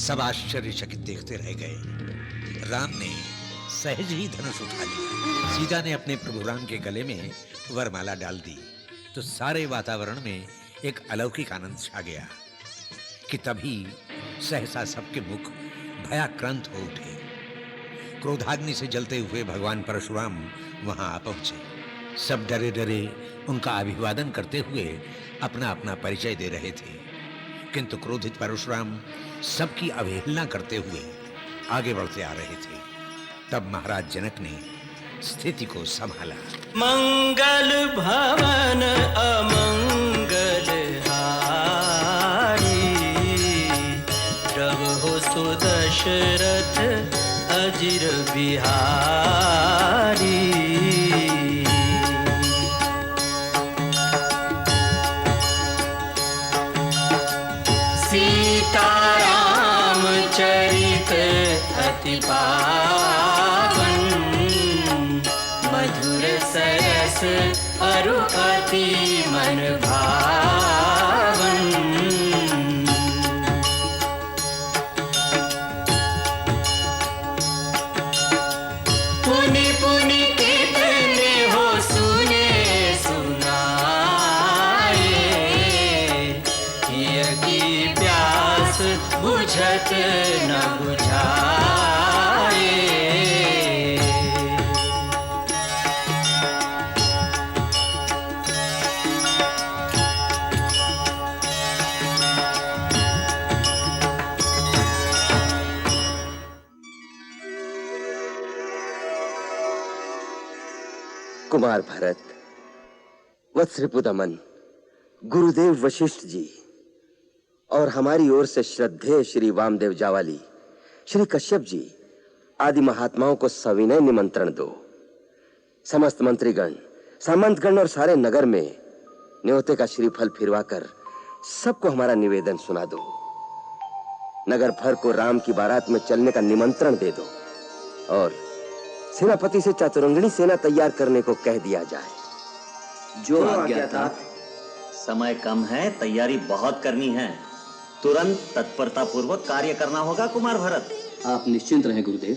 सब आश्चर्यचकित देखते रह गए। राम ने सहज ही धनुष उठा लिया। सीता ने अपने प्रभु राम के गले में वरमाला डाल दी तो सारे वातावरण में एक अलौकिक आनंद छा गया कि तभी सहसा सबके मुख भयाक्रांत हो उठे। क्रोधाग्नि से जलते हुए भगवान परशुराम वहां आ पहुंचे। सब डरे डरे उनका अभिवादन करते हुए अपना अपना परिचय दे रहे थे, किंतु क्रोधित परशुराम सबकी अवहेलना करते हुए आगे बढ़ते आ रहे थे। तब महाराज जनक ने स्थिति को संभाला। मंगल भवन अमंगल हारी, प्रभु सुदशरथ अजिर बिहारी। सीताराम चरित अति पावन, मधुर सरस अरु अति मन भावन। पुनि पुनि कितने हो सुने सुनाए, हिय की प्यास बुझत न बुझाए। कुमार भरत, वत्सरिपुदमन, गुरुदेव वशिष्ठ जी और हमारी ओर से श्रद्धेय श्री वामदेव जावाली, श्री कश्यप जी आदि महात्माओं को सविनय निमंत्रण दो। समस्त मंत्रीगण, सामंतगण और सारे नगर में न्योते का श्रीफल फिरवाकर सबको हमारा निवेदन सुना दो। नगर भर को राम की बारात में चलने का निमंत्रण दे दो और सेनापति से चतुरंगिणी सेना तैयार करने को कह दिया जाए। जो आज्ञा था। समय कम है, तैयारी बहुत करनी है। तुरंत तत्परता पूर्वक कार्य करना होगा कुमार भरत। आप निश्चिंत रहें गुरुदेव।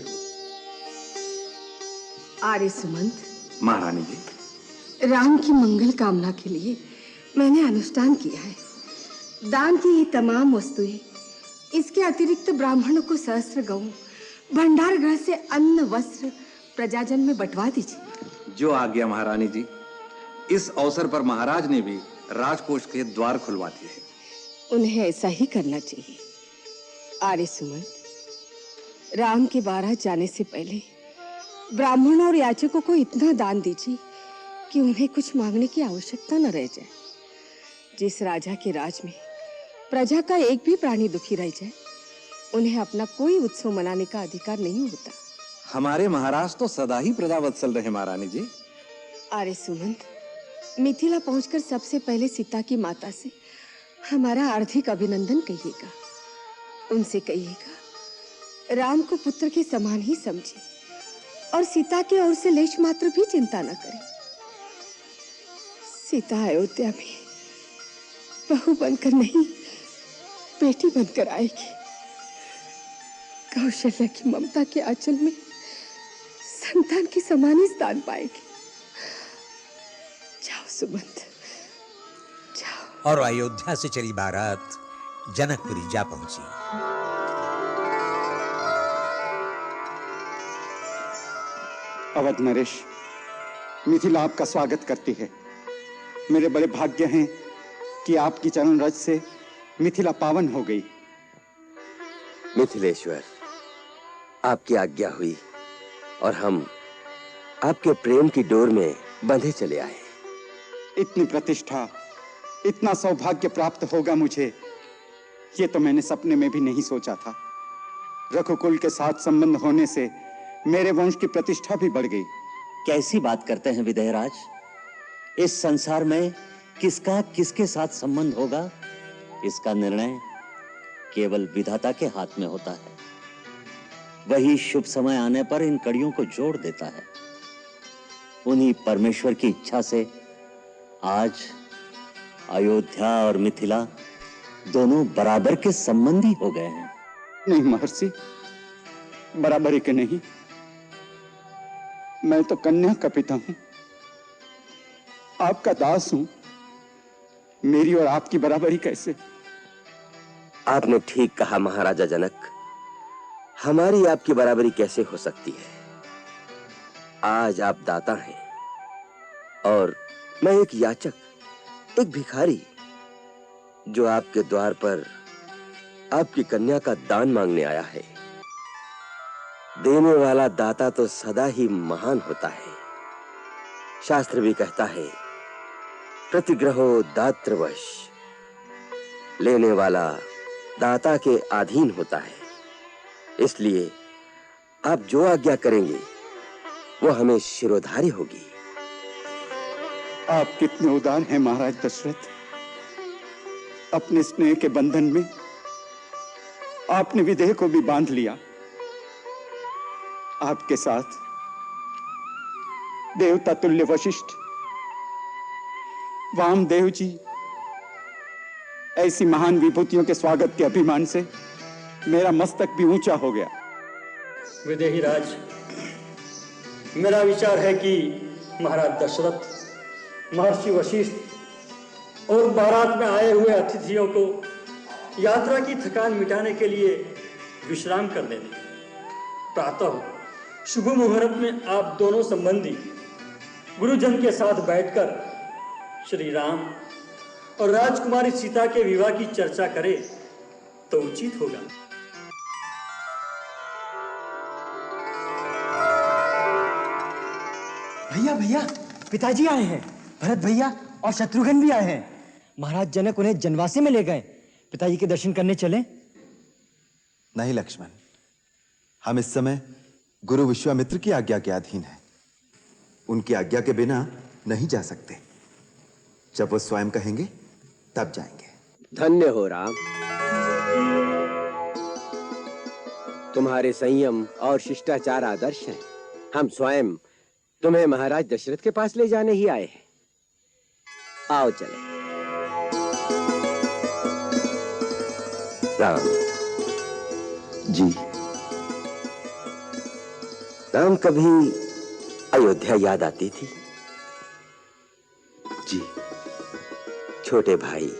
आर्य सुमंत, महारानी जी, राम की मंगल कामना के लिए मैंने अनुष्ठान किया है। दान की ये तमाम वस्तुएं, इसके अतिरिक्त ब्राह्मणों को सहस्त्र गऊ, भंडार गृह से अन्न वस्त्र प्रजाजन में बंटवा दीजिए। जो आज्ञा महारानी जी। इस अवसर पर महाराज ने भी राजकोष के द्वार खुलवा दिए हैं। उन्हें ऐसा ही करना चाहिए। आर्य सुमंत, राम के बारात जाने से पहले ब्राह्मणों और याचकों को इतना दान दीजिए कि उन्हें कुछ मांगने की आवश्यकता न रह जाए। जिस राजा के राज में प्रजा का एक भी प्राणी दुखी रह जाए, उन्हें अपना कोई उत्सव मनाने का अधिकार नहीं होता। हमारे महाराज तो सदा ही प्रजावत्सल रहे महारानी जी। आर्य सुमंत, मिथिला पहुंचकर सबसे पहले सीता की माता से हमारा हार्दिक अभिनंदन कहिएगा। उनसे कहिएगा राम को पुत्र के समान ही समझे और सीता की ओर से लेश मात्र भी चिंता न करे। सीता अयोध्या में बहू बनकर नहीं, बेटी बनकर आएगी। कौशल्या की ममता के आंचल में संतान के समान ही स्थान पाएगी। जाओ सुमंत, जाओ। और अयोध्या से चली बारात जनकपुरी जा पहुंची। अवध नरेश, मिथिला आपका स्वागत करती है। मेरे बड़े भाग्य हैं कि आपकी चरण रज से मिथिला पावन हो गई। मिथिलेश्वर, आपकी आज्ञा हुई और हम आपके प्रेम की डोर में बंधे चले आए। इतनी प्रतिष्ठा, इतना सौभाग्य प्राप्त होगा मुझे, ये तो मैंने सपने में भी नहीं सोचा था। रघुकुल के साथ संबंध होने से मेरे वंश की प्रतिष्ठा भी बढ़ गई। कैसी बात करते हैं विदेहराज? इस संसार में किसका किसके साथ संबंध होगा, इसका निर्णय केवल विधाता के हाथ में होता है। वही शुभ समय आने पर इन कड़ियों को जोड़ देता है। उन्हीं परमेश्वर की इच्छा से आज अयोध्या और मिथिला दोनों बराबर के संबंधी हो गए हैं। नहीं महर्षि, बराबरी के नहीं। मैं तो कन्या का पिता हूं, आपका दास हूं। मेरी और आपकी बराबरी कैसे? आपने ठीक कहा महाराजा जनक, हमारी आपकी बराबरी कैसे हो सकती है? आज आप दाता हैं और मैं एक याचक, एक भिखारी, जो आपके द्वार पर आपकी कन्या का दान मांगने आया है। देने वाला दाता तो सदा ही महान होता है। शास्त्र भी कहता है, प्रतिग्रहो दातृवश। लेने वाला दाता के अधीन होता है। इसलिए आप जो आज्ञा करेंगे वो हमें शिरोधार्य होगी। आप कितने उदार हैं महाराज दशरथ। अपने स्नेह के बंधन में आपने विदेह को भी बांध लिया। आपके साथ देवता तुल्य वशिष्ठ, वामदेव जी, ऐसी महान विभूतियों के स्वागत के अभिमान से मेरा मस्तक भी ऊंचा हो गया। विदेही राज, मेरा विचार है कि महाराज दशरथ, महर्षि वशिष्ठ और बारात में आए हुए अतिथियों को यात्रा की थकान मिटाने के लिए विश्राम करने दें। प्रातः शुभ मुहूर्त में आप दोनों संबंधी गुरुजन के साथ बैठकर श्री राम और राजकुमारी सीता के विवाह की चर्चा करें तो उचित होगा। भैया भैया, पिताजी आए हैं। भरत भैया और शत्रुघ्न भी आए हैं। महाराज जनक उन्हें जनवासी में ले गए। पिताजी के दर्शन करने चलें? नहीं लक्ष्मण, हम इस समय गुरु विश्वामित्र की आज्ञा के अधीन हैं। उनकी आज्ञा के बिना नहीं जा सकते। जब वो स्वयं कहेंगे तब जाएंगे। धन्य हो राम, तुम्हारे संयम और शिष्टाचार आदर्श हैं। हम स्वयं तुम्हें महाराज दशरथ के पास ले जाने ही आए हैं। आओ चले। राम जी। राम, कभी अयोध्या याद आती थी? जी। छोटे भाई,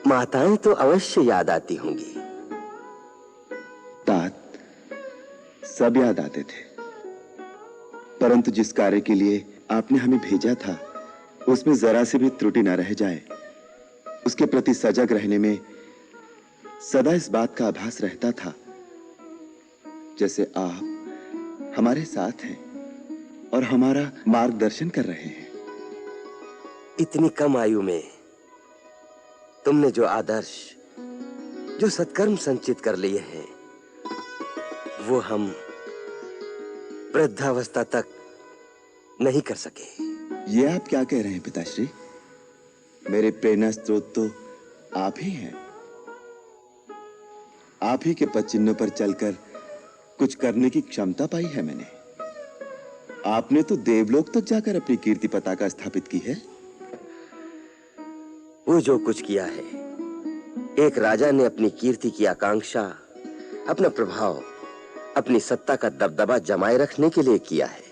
माताएं तो अवश्य याद आती होंगी। तात, सब याद आते थे, परंतु जिस कार्य के लिए आपने हमें भेजा था उसमें जरा से भी त्रुटि न रह जाए, उसके प्रति सजग रहने में सदा इस बात का आभास रहता था जैसे आप हमारे साथ हैं और हमारा मार्गदर्शन कर रहे हैं। इतनी कम आयु में तुमने जो आदर्श, जो सत्कर्म संचित कर लिए हैं, वो हम वृद्धावस्था तक नहीं कर सके। ये आप क्या कह रहे हैं पिताश्री? मेरे प्रेरणा स्रोत तो आप ही हैं। आप ही के पद चिन्हों पर चलकर कुछ करने की क्षमता पाई है मैंने। आपने तो देवलोक तक जाकर अपनी कीर्ति पताका स्थापित की है। वो जो कुछ किया है, एक राजा ने अपनी कीर्ति की आकांक्षा, अपना प्रभाव, अपनी सत्ता का दबदबा जमाए रखने के लिए किया है।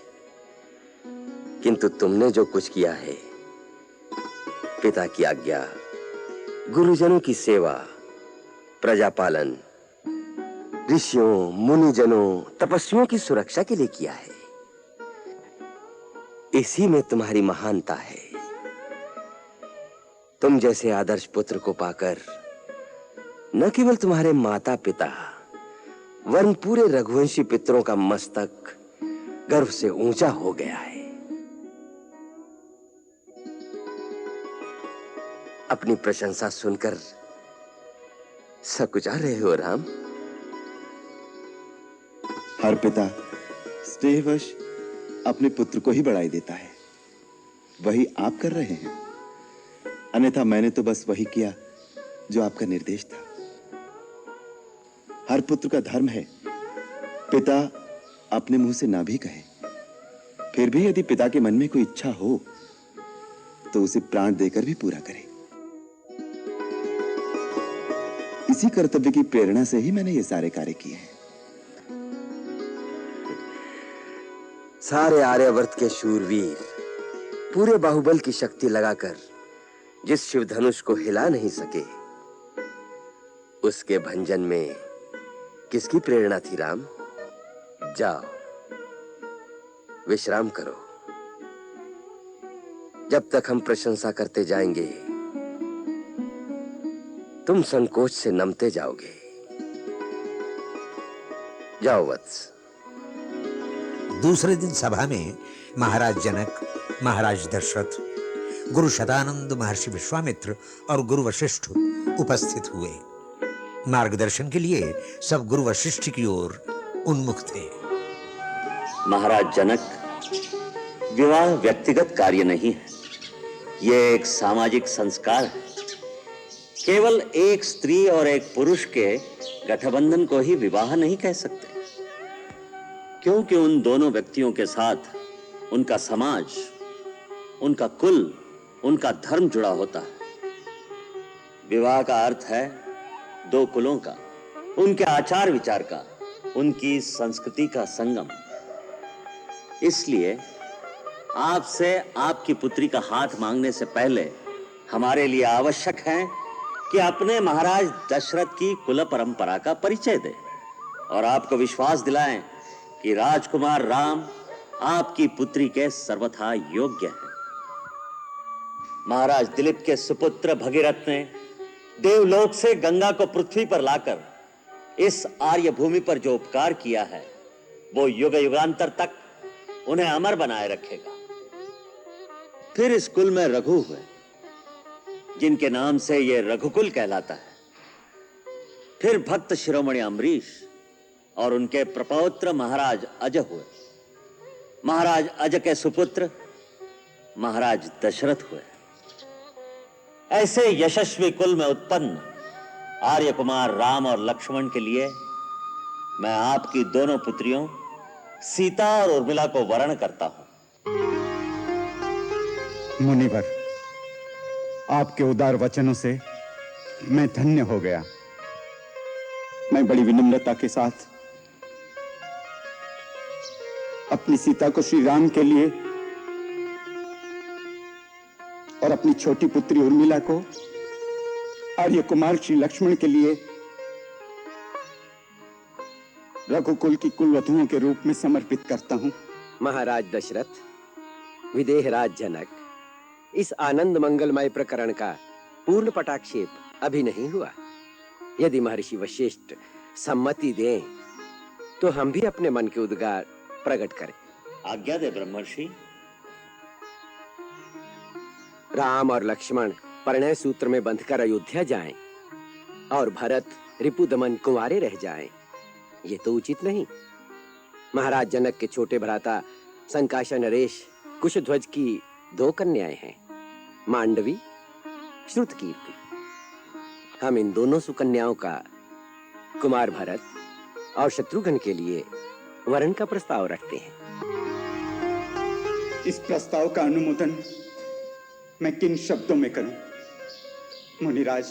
किंतु तुमने जो कुछ किया है, पिता की आज्ञा, गुरुजनों की सेवा, प्रजापालन, ऋषियों, मुनिजनों, तपस्वियों की सुरक्षा के लिए किया है। इसी में तुम्हारी महानता है। तुम जैसे आदर्श पुत्र को पाकर न केवल तुम्हारे माता पिता वरन पूरे रघुवंशी पितरों का मस्तक गर्व से ऊंचा हो गया है। अपनी प्रशंसा सुनकर सकुचा रहे हो राम। हर पिता स्नेहवश अपने पुत्र को ही बढ़ाई देता है, वही आप कर रहे हैं। अन्यथा मैंने तो बस वही किया जो आपका निर्देश था। हर पुत्र का धर्म है पिता अपने मुंह से ना भी कहे, फिर भी यदि पिता के मन में कोई इच्छा हो तो उसे प्राण देकर भी पूरा करे। इसी कर्तव्य की प्रेरणा से ही मैंने ये सारे कार्य किए हैं। सारे आर्यावर्त के शूरवीर पूरे बाहुबल की शक्ति लगाकर जिस शिव धनुष को हिला नहीं सके, उसके भंजन में किसकी प्रेरणा थी राम? जाओ विश्राम करो। जब तक हम प्रशंसा करते जाएंगे तुम संकोच से नमते जाओगे। जाओ वत्स। दूसरे दिन सभा में महाराज जनक, महाराज दशरथ, गुरु शतानंद, महर्षि विश्वामित्र और गुरु वशिष्ठ उपस्थित हुए। मार्गदर्शन के लिए सब गुरु वशिष्ठ की ओर उन्मुख थे। महाराज जनक, विवाह व्यक्तिगत कार्य नहीं है, यह एक सामाजिक संस्कार है। केवल एक स्त्री और एक पुरुष के गठबंधन को ही विवाह नहीं कह सकते, क्योंकि उन दोनों व्यक्तियों के साथ उनका समाज, उनका कुल, उनका धर्म जुड़ा होता है। विवाह का अर्थ है दो कुलों का, उनके आचार विचार का, उनकी संस्कृति का संगम। इसलिए आपसे आपकी पुत्री का हाथ मांगने से पहले हमारे लिए आवश्यक है कि अपने महाराज दशरथ की कुल परंपरा का परिचय दें और आपको विश्वास दिलाएं कि राजकुमार राम आपकी पुत्री के सर्वथा योग्य हैं। महाराज दिलीप के सुपुत्र भगीरथ ने देवलोक से गंगा को पृथ्वी पर लाकर इस आर्य भूमि पर जो उपकार किया है, वो युग युगांतर तक उन्हें अमर बनाए रखेगा। फिर इस कुल में रघु हुए, जिनके नाम से यह रघुकुल कहलाता है। फिर भक्त शिरोमणि अम्बरीश और उनके प्रपौत्र महाराज अज हुए। महाराज अज के सुपुत्र महाराज दशरथ हुए। ऐसे यशस्वी कुल में उत्पन्न आर्य कुमार राम और लक्ष्मण के लिए मैं आपकी दोनों पुत्रियों सीता और उर्मिला को वरण करता हूं। मुनिवर, आपके उदार वचनों से मैं धन्य हो गया। मैं बड़ी विनम्रता के साथ अपनी सीता को श्री राम के लिए और अपनी छोटी पुत्री उर्मिला को आर्य कुमार श्री लक्ष्मण के लिए रघुकुल की कुलवधुओं के रूप में समर्पित करता हूं। महाराज दशरथ, विदेहराज जनक, इस आनंद मंगलमय प्रकरण का पूर्ण पटाक्षेप अभी नहीं हुआ। यदि महर्षि वशिष्ठ सम्मति दें तो हम भी अपने मन के उद्गार प्रकट करें। आज्ञा दे ब्रह्मर्षि। राम और लक्ष्मण परिणय सूत्र में बंधकर अयोध्या जाएं और भरत रिपुदमन कुंवारे रह जाएं, ये तो उचित नहीं। महाराज जनक के छोटे भ्राता संकाशा नरेश कुशध्वज की दो कन्याएं हैं, मांडवी, श्रुतकीर्ति। हम इन दोनों सुकन्याओं का कुमार भरत और शत्रुघ्न के लिए वरण का प्रस्ताव रखते हैं। इस प्रस्ताव का अनुमोदन मैं किन शब्दों में करूं? मुनिराज,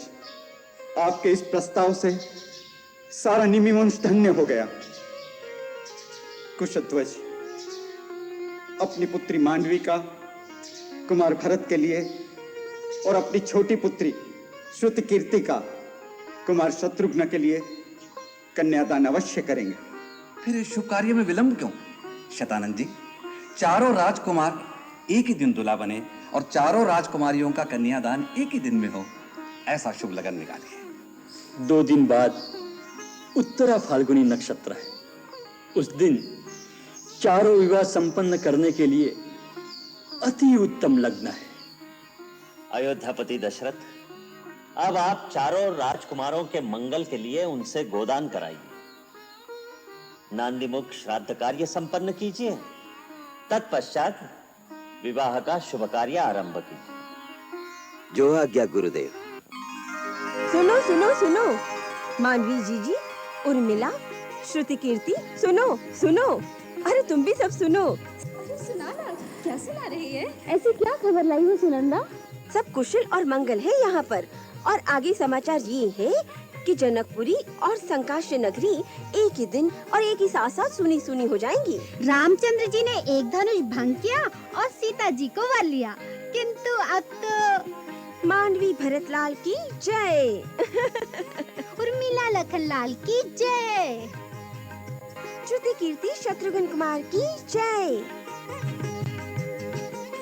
आपके इस प्रस्ताव से सारा निमि वंश धन्य हो गया। कुशध्वज अपनी पुत्री मांडवी का कुमार भरत के लिए और अपनी छोटी पुत्री श्रुतकीर्ति का कुमार शत्रुघ्न के लिए कन्यादान अवश्य करेंगे। फिर इस शुभ कार्य में विलंब क्यों? शतानंद जी, चारों राजकुमार एक ही दिन दूल्हा बने और चारों राजकुमारियों का कन्यादान एक ही दिन में हो, ऐसा शुभ लगन निकालिए। 2 दिन बाद उत्तरा फाल्गुनी नक्षत्र है। उस दिन चारों विवाह संपन्न करने के लिए अति उत्तम लग्न है। अयोध्यापति दशरथ, अब आप चारों राजकुमारों के मंगल के लिए उनसे गोदान कराइए। नांदीमुख श्राद्ध कार्य संपन्न कीजिए, तत्पश्चात विवाह का शुभ कार्य आरंभ कीजिए। जो आज्ञा गुरुदेव। सुनो सुनो सुनो, मानवी जीजी, उर्मिला, श्रुतिकीर्ति, सुनो सुनो, अरे तुम भी सब सुनो। अरे सुना ना, क्या सुना रही है? ऐसी क्या खबर लाई हो सुनंदा? सब कुशल और मंगल है यहाँ पर, और आगे समाचार ये है कि जनकपुरी और संकाश्य नगरी एक ही दिन और एक ही साथ साथ सुनी सुनी हो जाएंगी। रामचंद्र जी ने एक धनुष भंग किया और सीता जी को वर लिया, किंतु अब तो मांडवी भरतलाल की जय। उर्मिला लखनलाल की जय। श्रुति कीर्ति शत्रुघ्न कुमार की जय।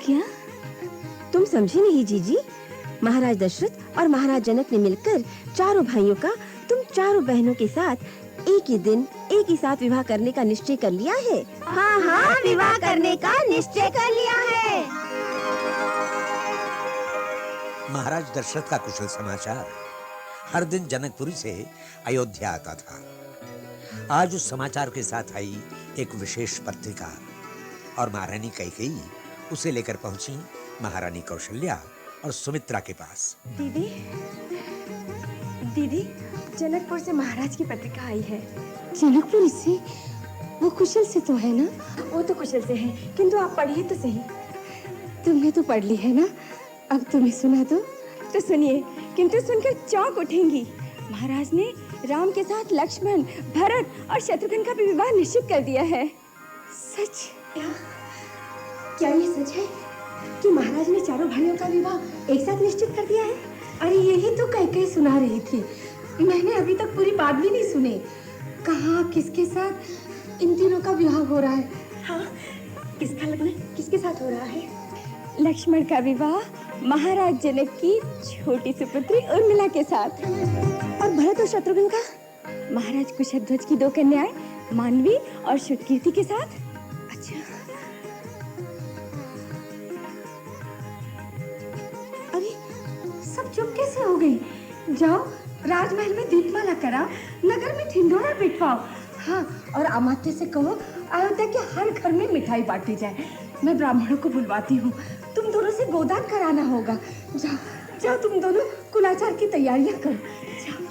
क्या तुम समझी नहीं जीजी? महाराज दशरथ और महाराज जनक ने मिलकर चारों भाइयों का तुम चारों बहनों के साथ एक ही दिन एक ही साथ विवाह करने का निश्चय कर लिया है। हाँ हाँ, विवाह करने का निश्चय कर लिया है। महाराज दशरथ का कुशल समाचार हर दिन जनकपुरी से अयोध्या आता था। आज उस समाचार के साथ आई एक विशेष पत्रिका और महारानी कैकेयी उसे लेकर पहुंची महारानी कौशल्या और सुमित्रा के पास। दीदी, दीदी, जनकपुर से महाराज की पत्रिका आई है। जनकपुर से? वो कुशल से तो है ना? वो तो कुशल से है, किंतु आप पढ़िए तो सही। तुमने तो पढ़ ली है ना? अब तुम्हें सुना दो तो सुनिए, किंतु सुनकर चौंक उठेंगी। महाराज ने राम के साथ लक्ष्मण, भरत और शत्रुघ्न का भी विवाह निश्चित कर दिया है। सच? क्या ये सच है कि महाराज ने चारों भाइयों का विवाह एक साथ निश्चित कर दिया है? अरे यही तो कैकेयी सुना रही थी, मैंने अभी तक पूरी बात भी नहीं सुनी। कहाँ किसके साथ इन तीनों का विवाह हो रहा है? हाँ, किसका लग्न किसके साथ हो रहा है? लक्ष्मण का विवाह महाराज जनक की छोटी सुपुत्री उर्मिला के साथ, और भरत और शत्रुघ्न का महाराज कुशध्वज की दो कन्याएं मांडवी और श्रुतकीर्ति के साथ। अच्छा, अरे सब चुप कैसे हो गई? जाओ राजमहल में दीपमाला कराओ, नगर में ढिंढोरा पिटवाओ। हाँ, और अमात्य से कहो अयोध्या के हर घर में मिठाई बांटी जाए। मैं ब्राह्मणों को बुलवाती हूँ, तुम दोनों से गोदान कराना होगा। जाओ जाओ, तुम दोनों कुलाचार की तैयारियां करो। जाओ,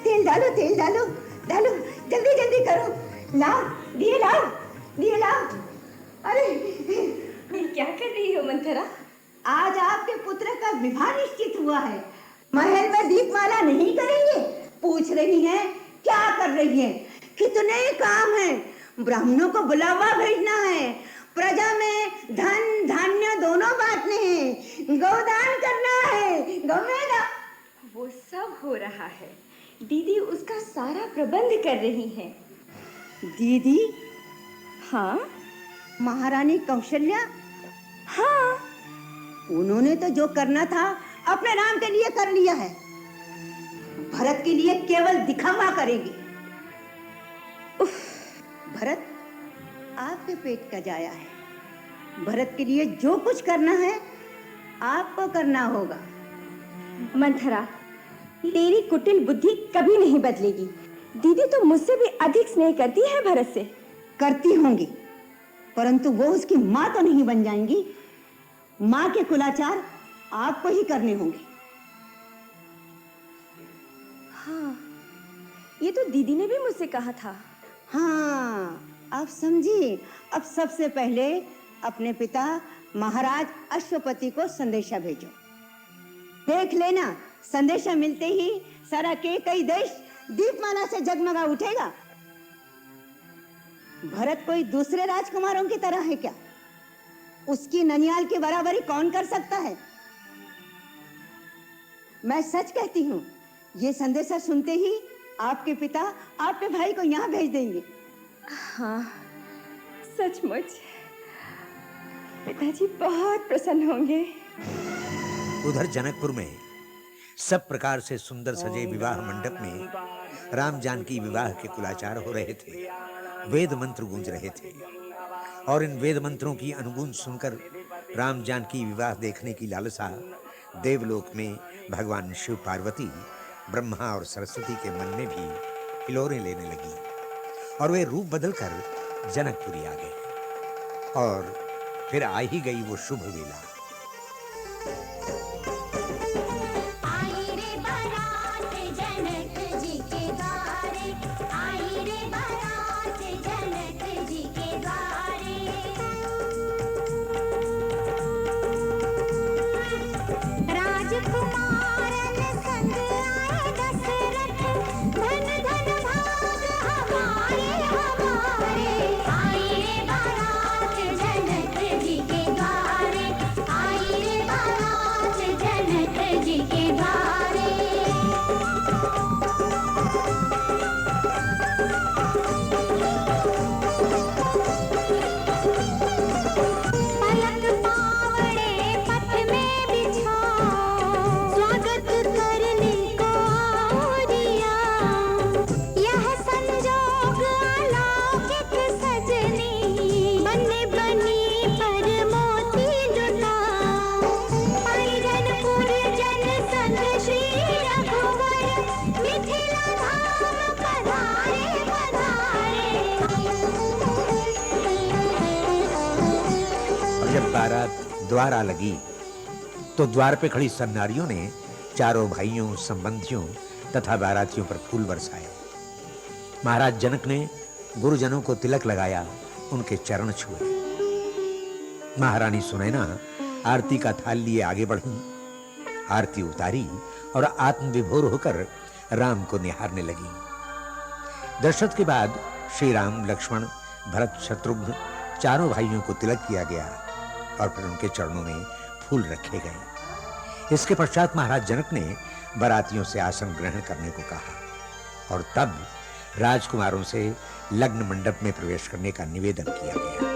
तेल डालो, तेल डालो, डालो, जल्दी जल्दी करो। लाओ दिए, लाओ दिए, लाओ। अरे क्या कर रही हो मंथरा? आज आपके पुत्र का विवाह निश्चित हुआ है, महल में दीपमाला नहीं करेंगे? पूछ रही हैं क्या कर रही हैं? कितने काम हैं, ब्राह्मणों को बुलावा भेजना है, प्रजा में धन धान्य दोनों बांटने हैं, गोदान करना है, गौमेला। वो सब हो रहा है, दीदी उसका सारा प्रबंध कर रही हैं। दीदी? हाँ। महारानी कौशल्या? हाँ। उन्होंने तो जो करना था अपने नाम के लिए कर लिया है, भरत के लिए केवल दिखावा करेगी। भरत आपके पेट का जाया है, भरत के लिए जो कुछ करना है आपको करना होगा। मंथरा, तेरी कुटिल बुद्धि कभी नहीं बदलेगी। दीदी तो मुझसे भी अधिक स्नेह करती है भरत से। करती होंगी, परंतु वो उसकी माँ तो नहीं बन जाएंगी। माँ के कुलाचार आपको ही करने होंगे। हाँ, ये तो दीदी ने भी मुझसे कहा था। हाँ, अब समझी। अब सबसे पहले अपने पिता महाराज अश्वपति को संदेशा भेजो। देख लेना, संदेशा मिलते ही सारा कई देश दीपमाला से जगमगा उठेगा। भरत कोई दूसरे राजकुमारों की तरह है क्या? उसकी ननियाल की बराबरी कौन कर सकता है? मैं सच कहती हूँ, ये संदेशा सुनते ही आपके पिता आपके भाई को यहाँ भेज देंगे। हाँ, सचमुच पिताजी बहुत प्रसन्न होंगे। उधर जनकपुर में सब प्रकार से सुंदर सजे विवाह मंडप में राम जानकी विवाह के कुलाचार हो रहे थे, वेद मंत्र गूंज रहे थे, और इन वेद मंत्रों की अनुगूंज सुनकर राम जानकी विवाह देखने की लालसा देवलोक में भगवान शिव पार्वती, ब्रह्मा और सरस्वती के मन में भी हिलोरें लेने लगी, और वे रूप बदलकर जनकपुरी आ गए। और फिर आ ही गई वो शुभ वेला। राजकुमारन संग आए द्वार आ लगी तो द्वार पे खड़ी सन्नारियों ने चारों भाइयों, संबंधियों तथा बारातियों पर फूल बरसाए। महाराज जनक ने गुरुजनों को तिलक लगाया, उनके चरण छुए। महारानी सुनैना आरती का थाल लिए आगे बढ़ी, आरती उतारी और आत्मविभोर होकर राम को निहारने लगी। दशरथ के बाद श्री राम, लक्ष्मण, भरत, शत्रुघ्न चारों भाइयों को तिलक किया गया और फिर उनके चरणों में फूल रखे गए। इसके पश्चात महाराज जनक ने बारातियों से आसन ग्रहण करने को कहा और तब राजकुमारों से लग्न मंडप में प्रवेश करने का निवेदन किया गया।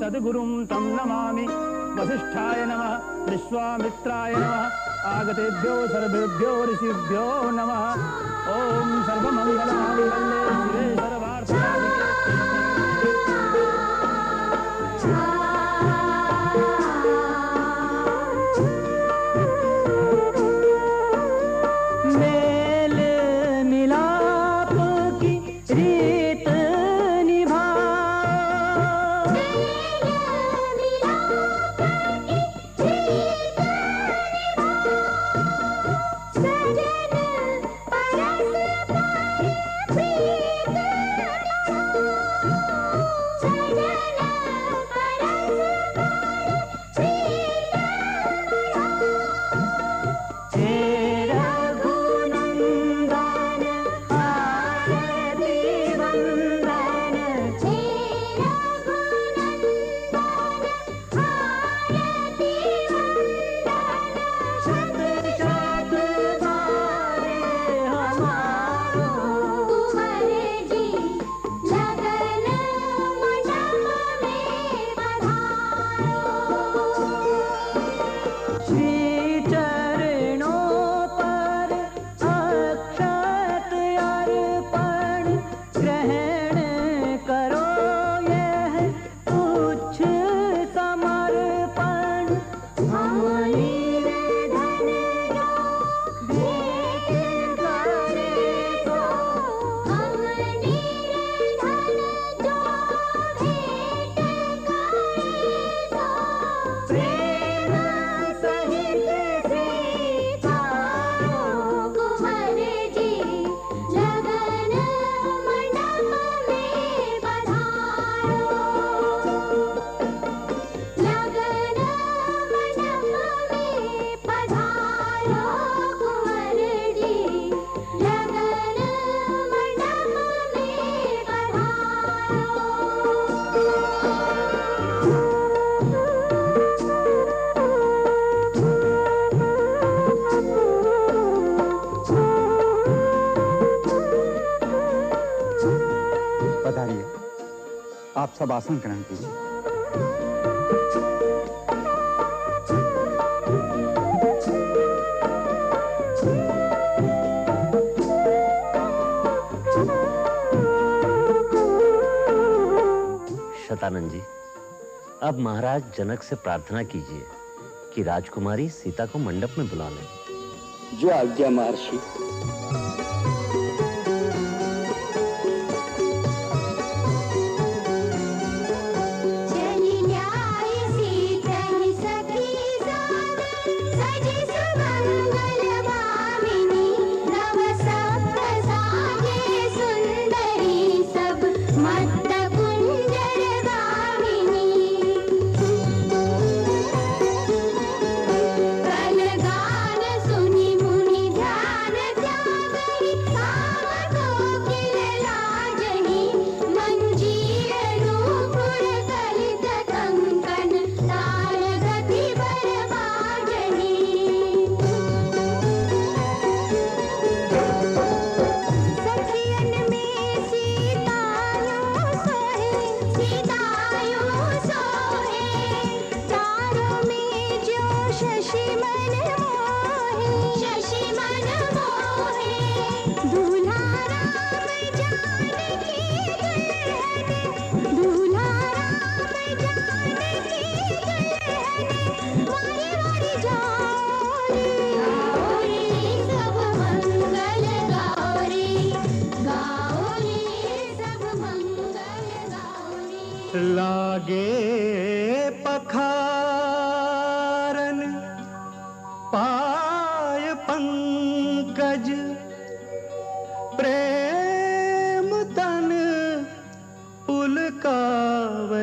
सद्गुरुं तं नमामि। वसिष्ठाय नमः, विश्वामित्राय नमः, आगतेभ्यो सर्वेभ्यो ऋषिभ्यो नमः। ओम सर्वमंगलमांगल्ये शिवे सर्वार्थसाधिके। मेल मिलाप की रीत आप सब आसन ग्रहण कीजिए। शतानंद जी, अब महाराज जनक से प्रार्थना कीजिए कि राजकुमारी सीता को मंडप में बुला लें। जो आज्ञा महर्षि।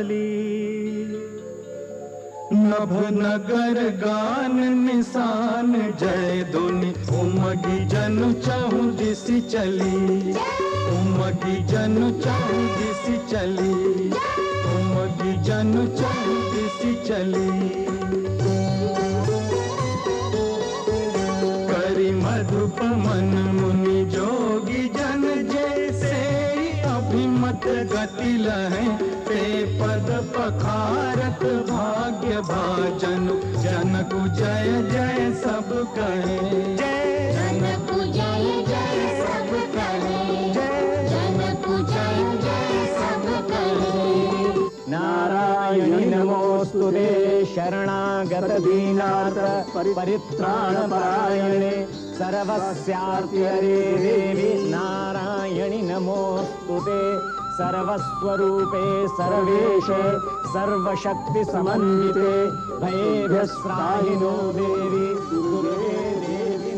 चली। नभ नगर गान निशान जय धुनि उमगी जन चहु दिशि चली। उमगी जन चहु दिशि चली। उमगी जन चहु दिशि चली। करि मधुप मन मुनि जोगी जन जैसे अभिमत गति लहै ते पद पखारत भाग्य भाजन। जनकु जय जय सब कहे जय। जनकु जय जय सब कहे जय। जनकु जय जय सब कहे। नारायणी नमोस्तुते शरणागत दीनार्थ परित्राण परायणे सर्वस्यार्ति हरे देवी नारायणि नमोस्तुते। सर्वस्वरूपे सर्वेश सर्वशक्ति समन्विते भयेभ्यस्त्राहि नो देवी दुर्गे देवी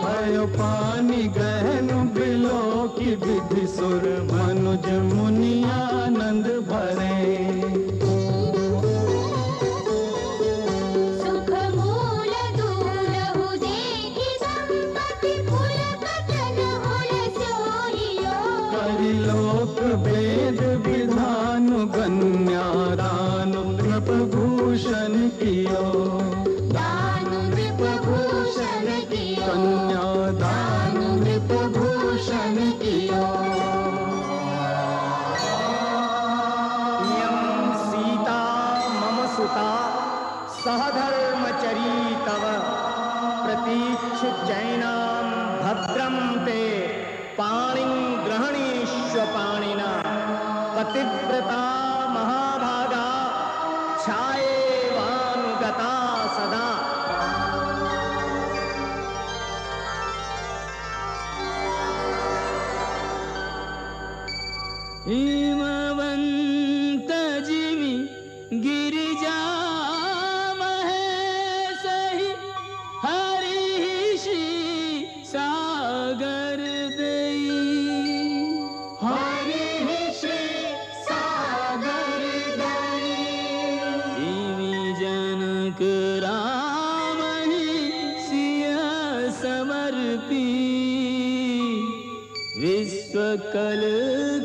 भयो पानी गहन बिलो की विधि सुर मनुज मुनि आनंद भरे। लोक वेद विधान गण्यादान नृप भूषण कियो। दान नृप भूषण कियो। कन्यादान नृप भूषण कियो। यं सीता मम सुता सहधर्मचरी तव प्रतीक्ष जैनां भद्रं ते पाणिं ग्रहणीष्व पाणिना। पतिव्रता महाभागा छायेवानुगता सदा। हिमवंत जिमि गिरिजा महेशहि हरि श्री सागर विश्वकल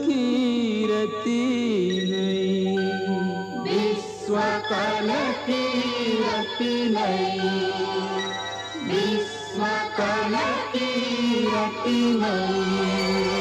कीरति नहीं। विश्वकल कीरति नहीं। विश्वकल कीरति नहीं।